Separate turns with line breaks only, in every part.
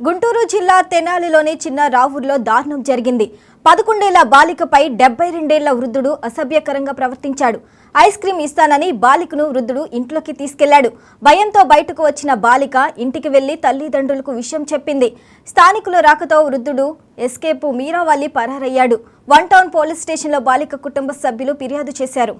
గుంటూరు జిల్లా తెనాలిలోని చిన్న రావూర్లో దారుణం జరిగింది. 11 ఏళ్ల బాలికపై 72 ఏళ్ల వృద్ధుడు అసభ్యకరంగా ప్రవర్తించాడు. ఐస్ క్రీం ఇస్తానని బాలికను వృద్ధుడు ఇంట్లోకి తీసుకెళ్లాడు. భయంతో బయటకు వచ్చిన బాలిక ఇంటికి వెళ్లి తల్లిదండ్రులకు విషయం చెప్పింది. స్థానికుల రాకతో వృద్ధుడు ఎస్కేప్ మీరావల్లి పరారయ్యాడు. వన్ టౌన్ పోలీస్ స్టేషన్లో బాలిక కుటుంబ సభ్యులు ఫిర్యాదు చేశారు.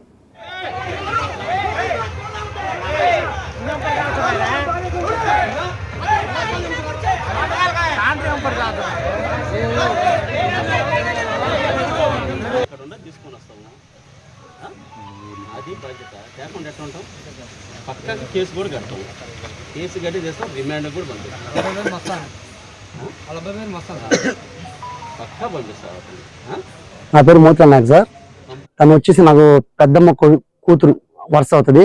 అది బాధ్యత లేకుండా ఎట్లా ఉంటాం. పక్కకి కేసు కూడా కడతాం. కేసు కట్టి చేస్తాం. రిమాండ్ కూడా పంపిస్తాం. పక్కా పంపిస్తాం.
నా పేరు మోతల్ నాయక్ సార్. తను వచ్చేసి నాకు పెద్దమ్మ కూతురు వరుస అవుతుంది.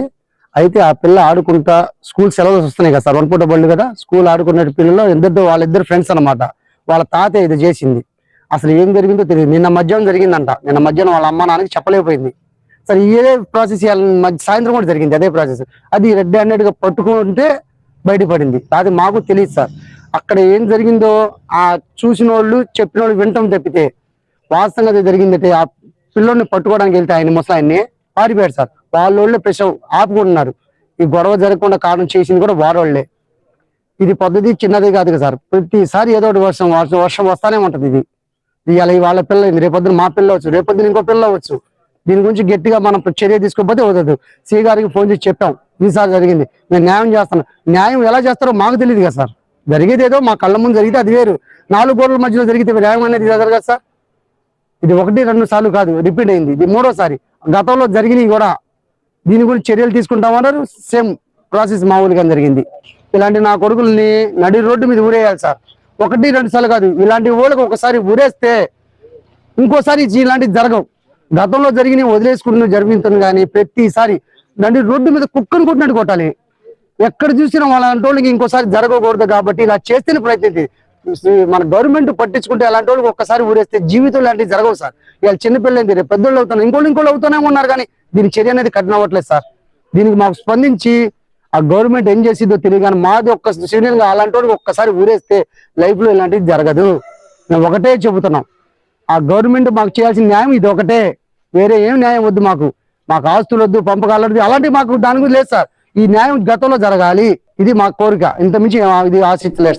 అయితే ఆ పిల్ల ఆడుకుంటా స్కూల్ సెలవులు వస్తున్నాయి కదా సార్, వన్పూట బళ్ళు కదా, స్కూల్ ఆడుకునే పిల్లలు వాళ్ళిద్దరు ఫ్రెండ్స్ అనమాట. వాళ్ళ తాతయ్య ఇది చేసింది. అసలు ఏం జరిగిందో తెలియదు. నిన్న మధ్యాహ్నం జరిగిందంట. నిన్న మధ్యాహ్నం వాళ్ళ అమ్మ నాన్నకి చెప్పలేకపోయింది. సరే ఇదే ప్రాసెస్ సాయంత్రం కూడా జరిగింది. అదే ప్రాసెస్. అది రెడ్ హ్యాండెడ్ గా పట్టుకుంటే బయటపడింది. అది మాకు తెలియదు సార్. అక్కడ ఏం జరిగిందో ఆ చూసిన వాళ్ళు చెప్పిన వాళ్ళు వింటాం తప్పితే వాస్తవంగా అది జరిగిందంటే ఆ పిల్లోడిని పట్టుకోవడానికి వెళ్తే ఆయన ముసలాయన్ని పారిపోయాడు సార్. వాళ్ళోళ్ళే ప్రెషర్ ఆపుకుంటున్నారు. ఈ గొడవ జరగకుండా కారణం చేసింది కూడా వారోళ్లే. ఇది పద్ధతి చిన్నది కాదు కదా సార్. ప్రతిసారి ఏదో ఒకటి వర్షం వస్తానే ఉంటది. ఇది ఇవాళ వాళ్ళ పిల్ల అయింది, రేపొద్దున మా పిల్ల అవచ్చు, రేపొద్దున ఇంకో పిల్ల అవచ్చు. దీని గురించి గట్టిగా మనం చర్య తీసుకోకపోతే వదదు. సి గారికి ఫోన్ చేసి చెప్పాం, ఈసారి జరిగింది, నేను న్యాయం చేస్తాను. న్యాయం ఎలా చేస్తారో మాకు తెలియదు కదా సార్. జరిగేది ఏదో మా కళ్ళ ముందు జరిగితే అది వేరు. 4 గోడల మధ్యలో జరిగితే న్యాయం అనేది జరగదు కదా సార్. ఇది 1-2 సార్లు కాదు, రిపీట్ అయింది. ఇది 3వ సారి. గతంలో జరిగినవి కూడా దీని గురించి చర్యలు తీసుకుంటామన్నారు. సేమ్ ప్రాసెస్ మామూలుగా జరిగింది. ఇలాంటి నా కొడుకుల్ని నడి రోడ్డు మీద ఊరేయాలి సార్. 1-2 సార్లు కాదు. ఇలాంటి వాళ్ళకి ఒకసారి ఊరేస్తే ఇంకోసారి ఇలాంటివి జరగవు. గతంలో జరిగిన వదిలేసుకుంటూ జరుగుతుంది. కానీ ప్రతిసారి నడి రోడ్డు మీద కుక్కను కొట్టినట్టు కొట్టాలి. ఎక్కడ చూసినా అలాంటి వాళ్ళకి ఇంకోసారి జరగకూడదు. కాబట్టి ఇలా చేస్తేనే ప్రయత్నించి మన గవర్నమెంట్ పట్టించుకుంటే అలాంటి వాళ్ళకి ఒక్కసారి ఊరేస్తే జీవితం లాంటివి జరగవు సార్. ఇవాళ చిన్నపిల్లలు రేపు పెద్దోళ్ళు అవుతాను, ఇంకోళ్ళు అవుతూనే ఉన్నారు. కానీ దీని చర్య అనేది కఠిన అవ్వట్లేదు సార్. దీనికి మాకు స్పందించి ఆ గవర్నమెంట్ ఏం చేసిందో తెలియదు. కానీ మాది ఒక్క సీనియర్గా అలాంటి వాళ్ళకి ఒక్కసారి ఊరేస్తే లైఫ్ లో ఇలాంటివి జరగదు. మేము ఒకటే చెబుతున్నాం, ఆ గవర్నమెంట్ మాకు చేయాల్సిన న్యాయం ఇది ఒకటే. వేరే ఏం న్యాయం వద్దు మాకు. ఆస్తులు వద్దు, పంపకాలు అలాంటివి మాకు దాని గురించి లేదు సార్. ఈ న్యాయం గతంలో జరగాలి. ఇది మా కోరిక. ఇంత మించి ఇది ఆశించలేదు.